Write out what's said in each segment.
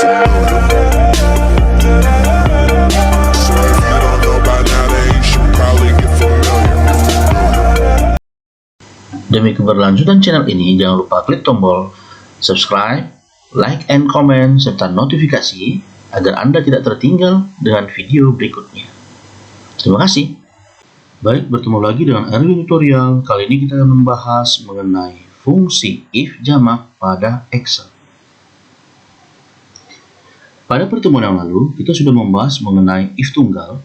Demi keberlanjutan channel ini, jangan lupa klik tombol subscribe, like, and comment, serta notifikasi agar Anda tidak tertinggal dengan video berikutnya. Terima kasih. Baik, bertemu lagi dengan Erwin Tutorial. Kali ini kita akan membahas mengenai fungsi if jamak pada Excel. Pada pertemuan yang lalu, kita sudah membahas mengenai if tunggal,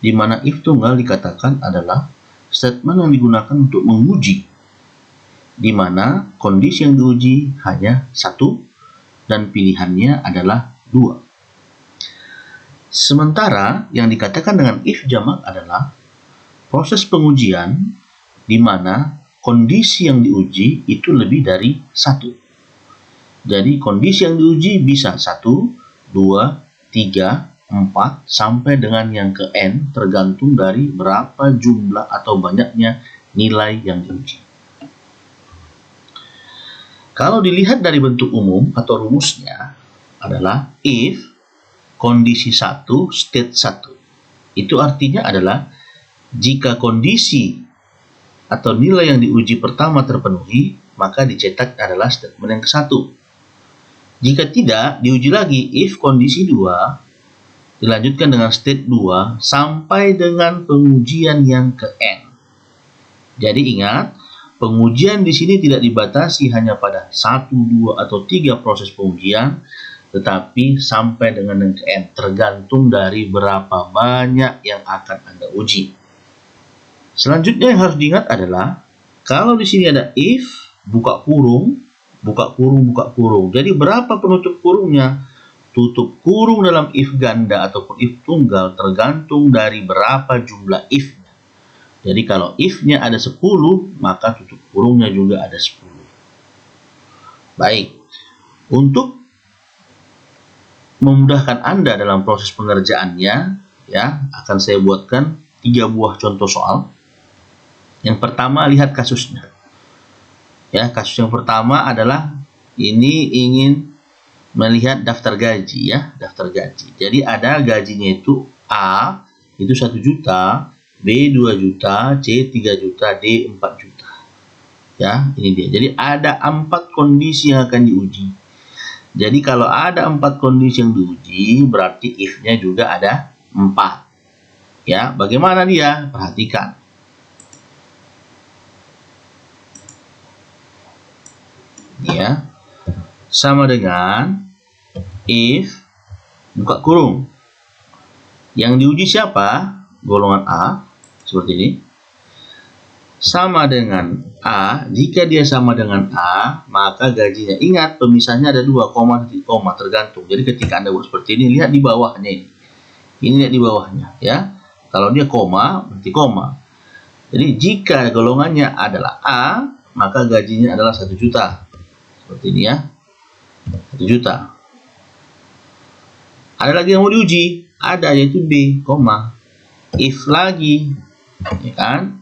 di mana if tunggal dikatakan adalah statement yang digunakan untuk menguji di mana kondisi yang diuji hanya satu dan pilihannya adalah dua. Sementara yang dikatakan dengan if jamak adalah proses pengujian di mana kondisi yang diuji itu lebih dari satu. Jadi kondisi yang diuji bisa 1, 2, 3, 4 sampai dengan yang ke N, tergantung dari berapa jumlah atau banyaknya nilai yang diuji. Kalau dilihat dari bentuk umum atau rumusnya adalah if kondisi 1 state 1. Itu artinya adalah jika kondisi atau nilai yang diuji pertama terpenuhi, maka dicetak adalah statement yang ke-1. Jika tidak, diuji lagi if kondisi 2 dilanjutkan dengan state 2 sampai dengan pengujian yang ke N. Jadi ingat, pengujian di sini tidak dibatasi hanya pada 1, 2, atau 3 proses pengujian, tetapi sampai dengan yang ke N, tergantung dari berapa banyak yang akan Anda uji. Selanjutnya yang harus diingat adalah, kalau di sini ada if, buka kurung, buka kurung, buka kurung. Jadi berapa penutup kurungnya? Tutup kurung dalam if ganda ataupun if tunggal tergantung dari berapa jumlah if. Jadi kalau if-nya ada 10, maka tutup kurungnya juga ada 10. Baik, untuk memudahkan Anda dalam proses pengerjaannya, ya, akan saya buatkan 3 buah contoh soal. Yang pertama, lihat kasusnya. Ya, kasus yang pertama adalah ini ingin melihat daftar gaji, ya, daftar gaji. Jadi ada gajinya itu A, itu 1 juta, B 2 juta, C 3 juta, D 4 juta. Ya, ini dia. Jadi ada 4 kondisi yang akan diuji. Jadi kalau ada 4 kondisi yang diuji, berarti if-nya juga ada 4. Ya, bagaimana dia? Perhatikan. Ya. Sama dengan if buka kurung. Yang diuji siapa? Golongan A. Seperti ini. Sama dengan A, jika dia sama dengan A, maka gajinya. Ingat, pemisahnya ada 2, koma, koma, tergantung. Jadi ketika Anda buat seperti ini, lihat di bawahnya ini. Ini lihat di bawahnya, ya. Kalau dia koma, berarti koma. Jadi jika golongannya adalah A, maka gajinya adalah 1 juta. Seperti ini, ya. 1 juta. Ada lagi yang mau diuji? Ada, yaitu B, koma. If lagi, ya kan?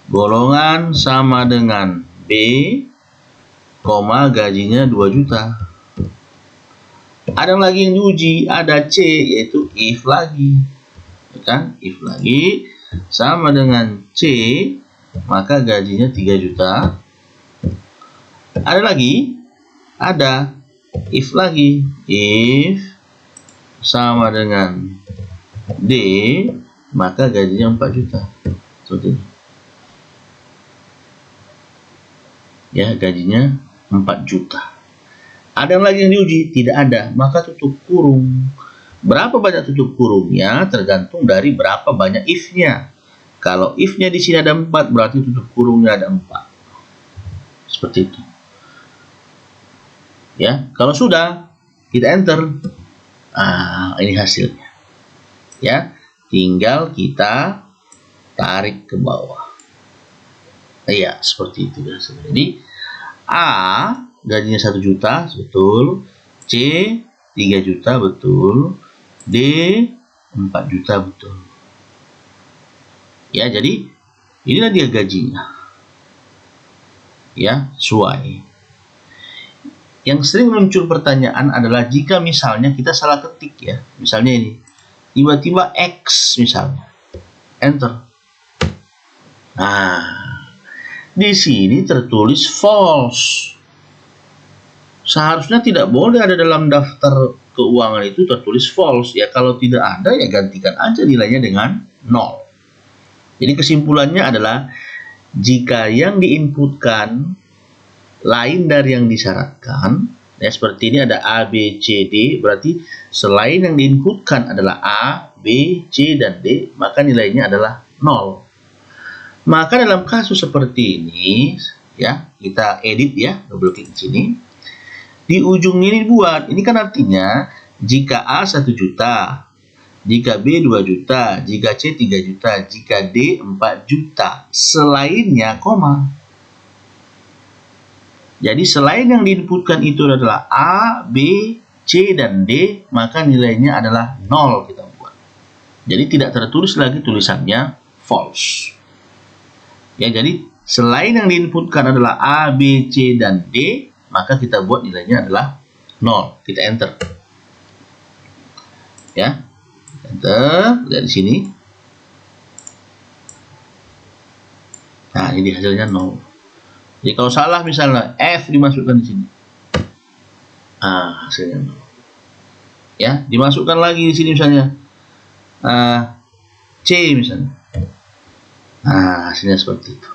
Golongan sama dengan B, koma, gajinya 2 juta. Ada lagi yang diuji, ada C, yaitu if lagi, ya kan? If lagi sama dengan C, maka gajinya 3 juta. Ada lagi, ada if lagi, if sama dengan D, maka gajinya 4 juta. Seperti ini. Ya, gajinya 4 juta. Ada yang lagi yang diuji? Tidak ada. Maka tutup kurung. Berapa banyak tutup kurungnya? Tergantung dari berapa banyak if-nya. Kalau if-nya di sini ada 4, berarti tutup kurungnya ada 4. Seperti itu. Ya, kalau sudah, kita enter. Ini hasilnya. Ya, tinggal kita tarik ke bawah. Iya, seperti itu. Jadi A gajinya 1 juta, betul. C 3 juta, betul. D 4 juta, betul. Ya, jadi inilah dia gajinya. Ya, sesuai. yang sering muncul pertanyaan adalah jika misalnya kita salah ketik ya. Misalnya ini, tiba-tiba X misalnya. Enter. Nah, di sini tertulis false. Seharusnya tidak boleh ada dalam daftar keuangan itu tertulis false. Ya, kalau tidak ada ya gantikan aja nilainya dengan 0. Jadi kesimpulannya adalah jika yang diinputkan lain dari yang disyaratkan, ya seperti ini ada A, B, C, D, berarti selain yang diinputkan adalah A, B, C, dan D, maka nilainya adalah 0. Maka dalam kasus seperti ini, ya kita edit ya, double klik di sini. Di ujungnya ini buat, ini kan artinya jika A 1 juta, jika B 2 juta, jika C 3 juta, jika D 4 juta, selainnya koma. Jadi selain yang diinputkan itu adalah A, B, C, dan D, maka nilainya adalah 0 kita buat. Jadi tidak tertulis lagi tulisannya false. Ya, jadi selain yang diinputkan adalah A, B, C, dan D, maka kita buat nilainya adalah 0. Kita enter. Ya. Enter, lihat di sini. Nah, ini hasilnya 0. Jadi kalau salah misalnya F dimasukkan di sini. Ah, hasilnya 0. Ya, dimasukkan lagi di sini misalnya C misalnya. Nah, hasilnya seperti itu.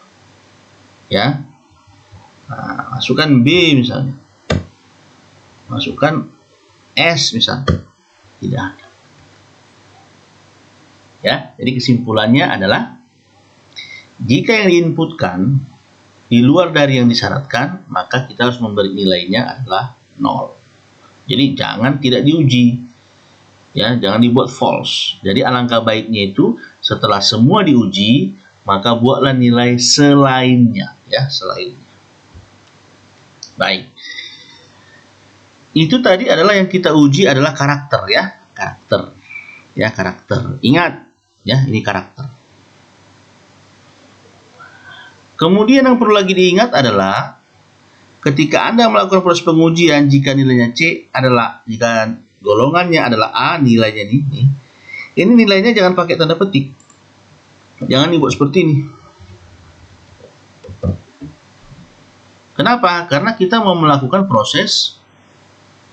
Ya. Nah, masukkan B misalnya. Masukkan S misalnya. Tidak ada. Ya, jadi kesimpulannya adalah jika yang diinputkan di luar dari yang disyaratkan, maka kita harus memberi nilainya adalah 0. Jadi jangan tidak diuji. Ya, jangan dibuat false. Jadi alangkah baiknya itu setelah semua diuji, maka buatlah nilai selainnya, ya, selainnya. Baik. Itu tadi adalah yang kita uji adalah karakter ya, karakter. Ya, karakter. Ingat, ya, ini karakter. Kemudian yang perlu lagi diingat adalah ketika Anda melakukan proses pengujian, jika nilainya C adalah, jika golongannya adalah A, nilainya ini nilainya jangan pakai tanda petik. Jangan dibuat seperti ini. Kenapa? Karena kita mau melakukan proses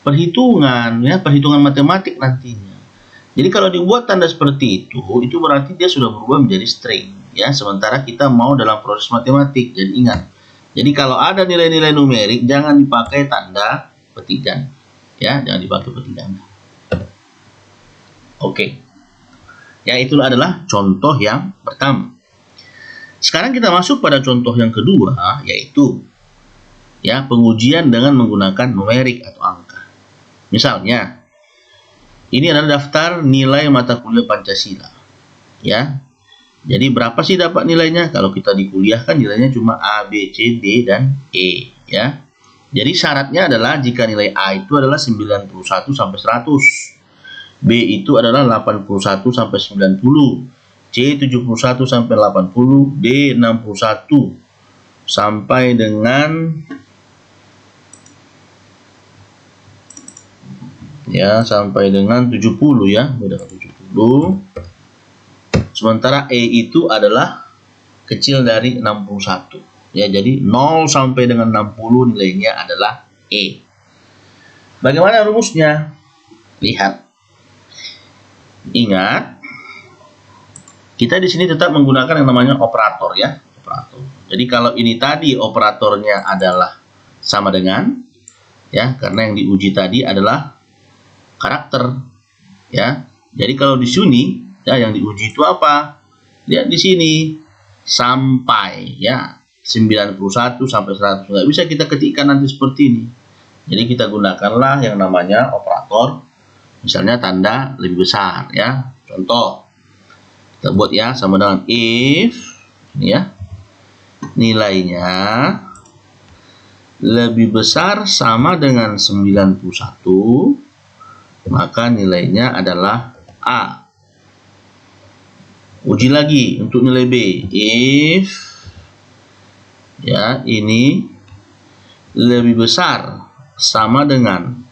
perhitungan, ya, perhitungan matematik nantinya. Jadi kalau dibuat tanda seperti itu berarti dia sudah berubah menjadi string, ya. Sementara kita mau dalam proses matematik. Jadi ingat. Jadi kalau ada nilai-nilai numerik jangan dipakai tanda petikan, ya, jangan dipakai petikan. Oke. Ya, itu adalah contoh yang pertama. Sekarang kita masuk pada contoh yang kedua, yaitu ya, pengujian dengan menggunakan numerik atau angka. Misalnya, ini adalah daftar nilai mata kuliah Pancasila. Ya. Jadi berapa sih dapat nilainya? Kalau kita di kuliah kan nilainya cuma A, B, C, D, dan E, ya. Jadi syaratnya adalah jika nilai A itu adalah 91 sampai 100. B itu adalah 81 sampai 90. C 71 sampai 80, D 61 sampai dengan ya, sampai dengan 70 ya, beda 70. Sementara E itu adalah kecil dari 61. Ya, jadi 0 sampai dengan 60 nilainya adalah E. Bagaimana rumusnya? Lihat. Ingat, kita di sini tetap menggunakan yang namanya operator ya, operator. Jadi kalau ini tadi operatornya adalah sama dengan, ya, karena yang diuji tadi adalah karakter, ya. Jadi kalau di sini, ya, yang diuji itu apa? Lihat di sini sampai, ya, 91 sampai 100. Nggak bisa kita ketikkan nanti seperti ini. Jadi kita gunakanlah yang namanya operator. Misalnya tanda lebih besar, ya. Contoh, kita buat ya, sama dengan if, ini ya, nilainya lebih besar sama dengan 91, maka nilainya adalah A. Uji lagi untuk nilai B. If, ya, ini lebih besar sama dengan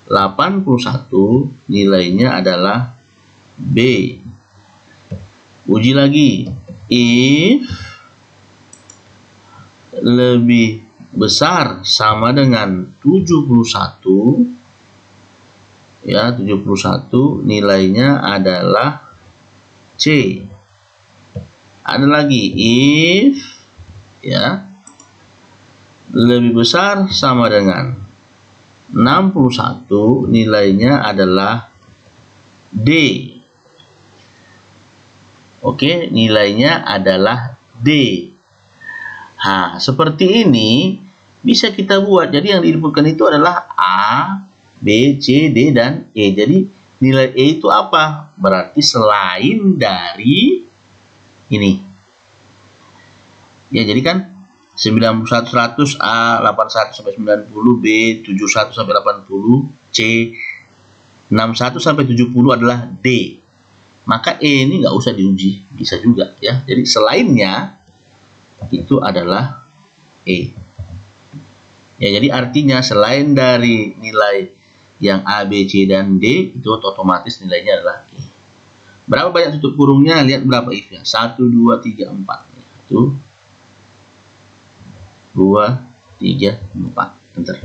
81, nilainya adalah B. Uji lagi. If lebih besar sama dengan 71, ya, 71 nilainya adalah C. Ada lagi, if ya lebih besar sama dengan 61, nilainya adalah D. Oke, nilainya adalah D. Nah, seperti ini bisa kita buat. Jadi yang diinputkan itu adalah A, B, C, D, dan E. Jadi nilai E itu apa? Berarti selain dari ini. Ya, jadi kan 91 100, A 81 sampai 90, B 71 sampai 80, C 61 sampai 70 adalah D. Maka E ini nggak usah diuji, bisa juga ya. Jadi selainnya itu adalah E. Ya, jadi artinya selain dari nilai yang A, B, C, dan D itu otomatis nilainya adalah E. Berapa banyak tutup kurungnya? Lihat berapa if-nya. 1, 2, 3, 4. 1, 2, 3, 4. Enter.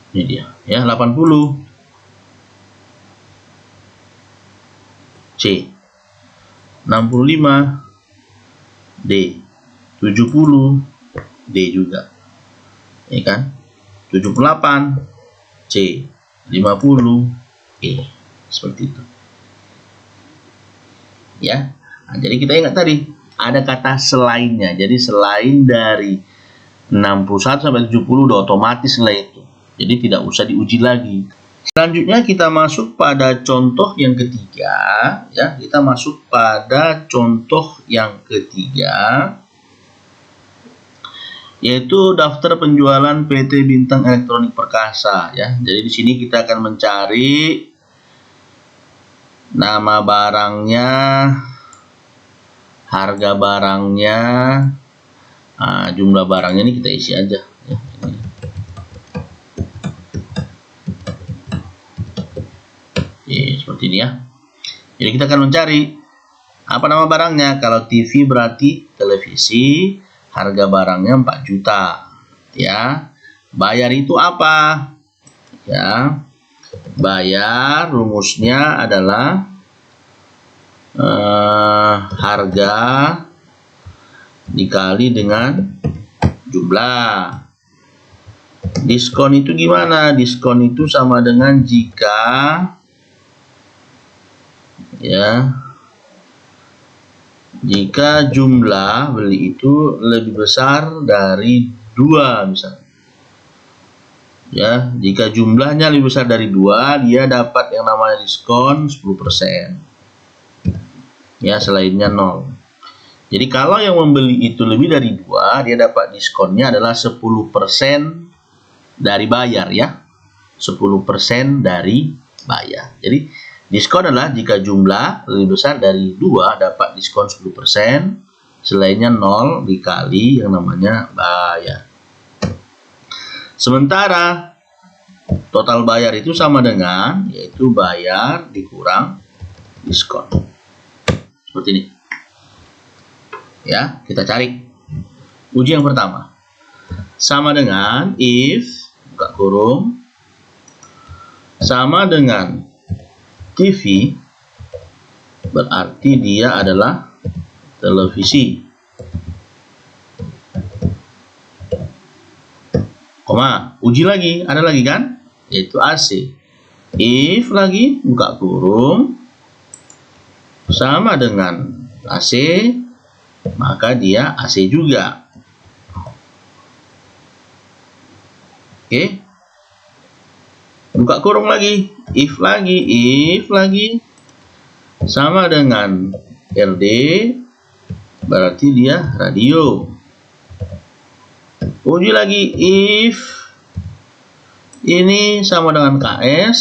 Ini dia, ya, 80 C, 65 D, 70 D juga, ya kan, 78 C, 50 E, seperti itu, ya. Nah, jadi kita ingat tadi ada kata selainnya. Jadi selain dari 61 sampai 70 udah otomatis nilai itu. Jadi tidak usah diuji lagi. Selanjutnya kita masuk pada contoh yang ketiga, ya. Kita masuk pada contoh yang ketiga, yaitu daftar penjualan PT Bintang Elektronik Perkasa, ya. Jadi di sini kita akan mencari nama barangnya, harga barangnya, jumlah barangnya ini kita isi aja, ya. Seperti ini ya. Jadi kita akan mencari apa nama barangnya. Kalau TV berarti televisi, harga barangnya 4 juta, ya. Bayar itu apa? Ya, bayar rumusnya adalah harga dikali dengan jumlah. Diskon itu gimana? Diskon itu sama dengan jika, ya, jika jumlah beli itu lebih besar dari 2 misalnya. Ya, jika jumlahnya lebih besar dari 2, dia dapat yang namanya diskon 10%. Ya, selainnya 0. Jadi kalau yang membeli itu lebih dari 2, dia dapat diskonnya adalah 10% dari bayar, ya. 10% dari bayar. Jadi diskon adalah jika jumlah lebih besar dari 2 dapat diskon 10%, selainnya 0 dikali yang namanya bayar. Sementara total bayar itu sama dengan, yaitu bayar dikurang diskon. Seperti ini. Ya, kita cari. Uji yang pertama. Sama dengan if, buka kurung, sama dengan TV, berarti dia adalah televisi. Koma, uji lagi, ada lagi kan? Yaitu AC. If lagi, buka kurung, sama dengan AC, maka dia AC juga. Oke. Buka kurung lagi, if lagi, sama dengan RD, berarti dia radio. Uji lagi, if ini sama dengan KS,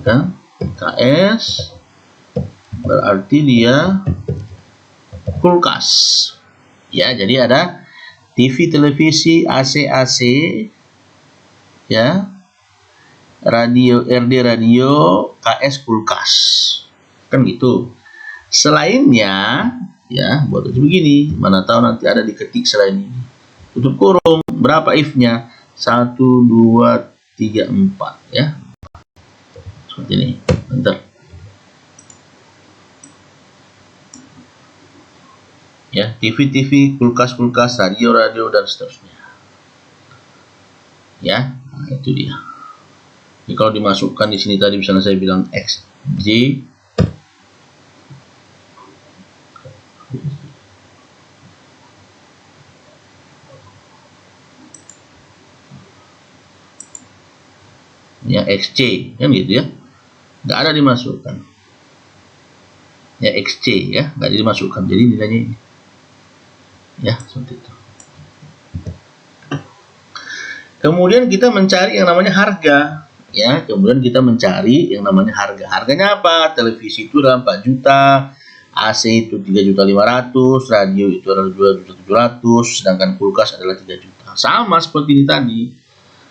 kan? KS berarti dia kulkas. Ya, jadi ada TV, televisi, AC, ya, radio, RD radio, KS kulkas. Kan gitu. Selainnya, ya, buat aja begini. Mana tahu nanti ada diketik selain ini. Tutup kurung. Berapa if-nya? 1, 2, 3, 4, ya. Seperti ini. Bentar. Ya, TV, kulkas, radio, dan seterusnya. Ya, nah, itu dia. Jadi kalau dimasukkan di sini tadi misalnya saya bilang XJ, ya XC, kan gitu ya, nggak ada dimasukkan. Ya XC, ya nggak ada dimasukkan, jadi nilainya ini. Ya, seperti itu. Kemudian kita mencari yang namanya harga. Ya, kemudian kita mencari yang namanya harga. Harganya apa? Televisi itu adalah 4 juta, AC itu 3.500.000, radio itu adalah 2.700.000, sedangkan kulkas adalah 3 juta. Sama seperti ini tadi.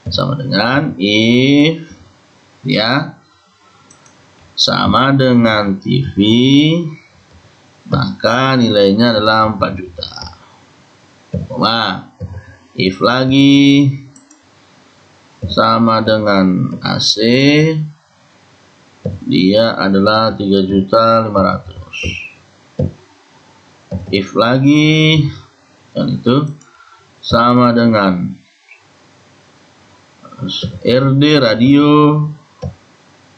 Sama dengan if, ya, sama dengan TV, maka nilainya adalah 4 juta. If lagi sama dengan AC, dia adalah 3.500.000. If lagi, dan itu sama dengan RD radio,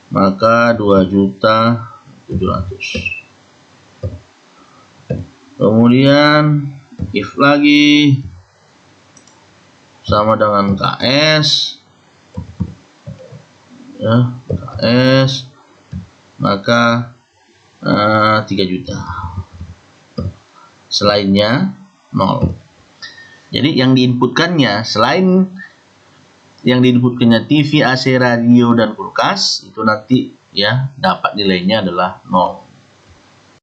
maka 2.700.000. Kemudian if lagi sama dengan KS, ya, KS, maka 3 juta. Selainnya 0. Jadi yang diinputkannya, selain yang diinputkannya TV, AC, radio, dan kulkas, itu nanti ya dapat nilainya adalah 0.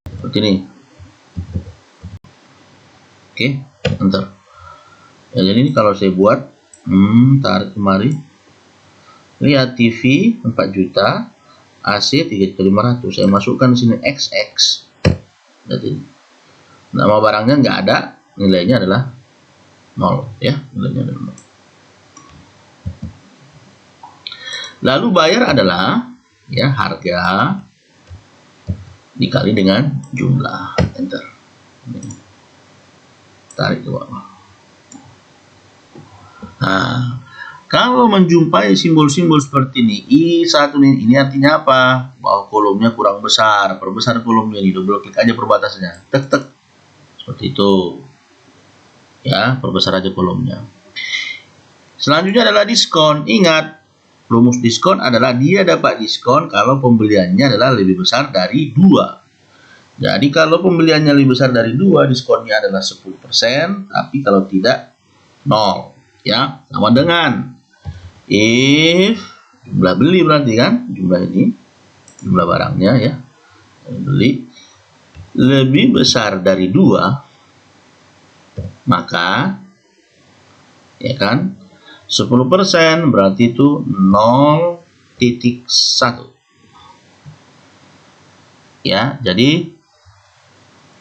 Seperti ini. Oke, bentar. Ya, jadi ini kalau saya buat, tarik kemari. Lihat TV 4 juta, AC 3.500.000. Saya masukkan di sini XX. Jadi nama barangnya nggak ada, nilainya adalah 0, ya, nilainya adalah 0. Lalu bayar adalah ya harga dikali dengan jumlah. Enter. Tarik ke bawah. Nah, kalau menjumpai simbol-simbol seperti ini, I1 ini artinya apa? Bahwa kolomnya kurang besar. Perbesar kolomnya ini, double klik aja perbatasannya. Tek tek. Seperti itu. Ya, perbesar aja kolomnya. Selanjutnya adalah diskon. Ingat, rumus diskon adalah dia dapat diskon kalau pembeliannya adalah lebih besar dari 2. Jadi kalau pembeliannya lebih besar dari 2, diskonnya adalah 10%, tapi kalau tidak 0. Ya, sama dengan if jumlah beli, berarti kan jumlah ini, jumlah barangnya ya, beli lebih besar dari 2, maka ya kan 10% berarti itu 0.1. Ya, jadi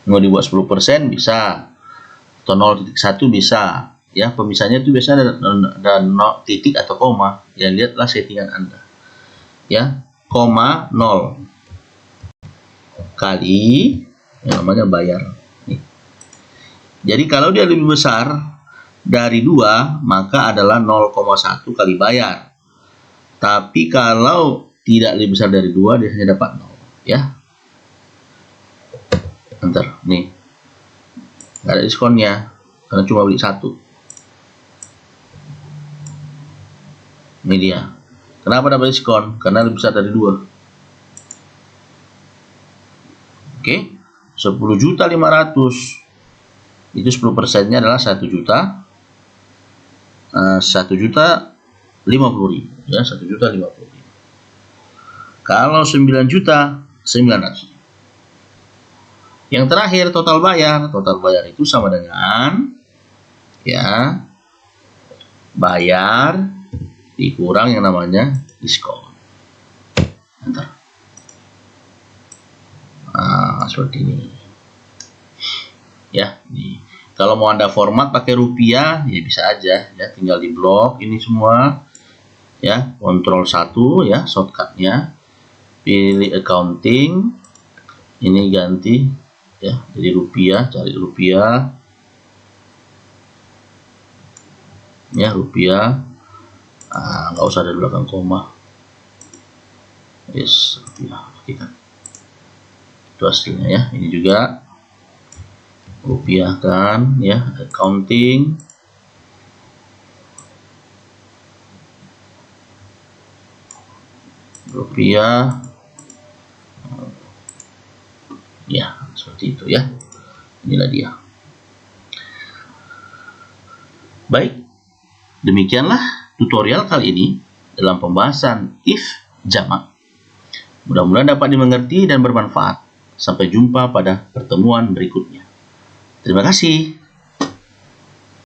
mau dibuat 10% bisa, atau 0.1 bisa. Ya, pemisahnya itu biasanya ada titik atau koma. Ya, lihatlah settingan Anda. Ya, koma 0 kali yang namanya bayar. Nih. Jadi kalau dia lebih besar dari 2, maka adalah 0,1 kali bayar. Tapi kalau tidak lebih besar dari 2, dia hanya dapat 0. Ya. Bentar, nih. Nggak ada diskonnya, karena cuma beli 1. Ini dia. Kenapa dapat diskon? Karena lebih besar dari 2. Oke. 10.500.000. Itu 10%-nya adalah 1 juta. 1.050.000. Ya, 1.050.000. Kalau 9 juta, 900. Yang terakhir total bayar. Total bayar itu sama dengan ya bayar dikurang yang namanya diskon. Enter. Nah, seperti ini. Ya, nih. Kalau mau Anda format pakai rupiah, ya bisa aja ya, tinggal di blok ini semua. Ya, Ctrl 1 ya, shortcutnya. Pilih accounting. Ini ganti ya, jadi rupiah, cari rupiah. Ya, rupiah. Nggak usah ada di belakang koma. Yes, rupiah. Oke kan. Itu hasilnya ya. Ini juga rupiah kan ya, accounting. Rupiah. Ya, seperti itu ya. Inilah dia. Baik. Demikianlah tutorial kali ini dalam pembahasan if jamak. Mudah-mudahan dapat dimengerti dan bermanfaat. Sampai jumpa pada pertemuan berikutnya. Terima kasih.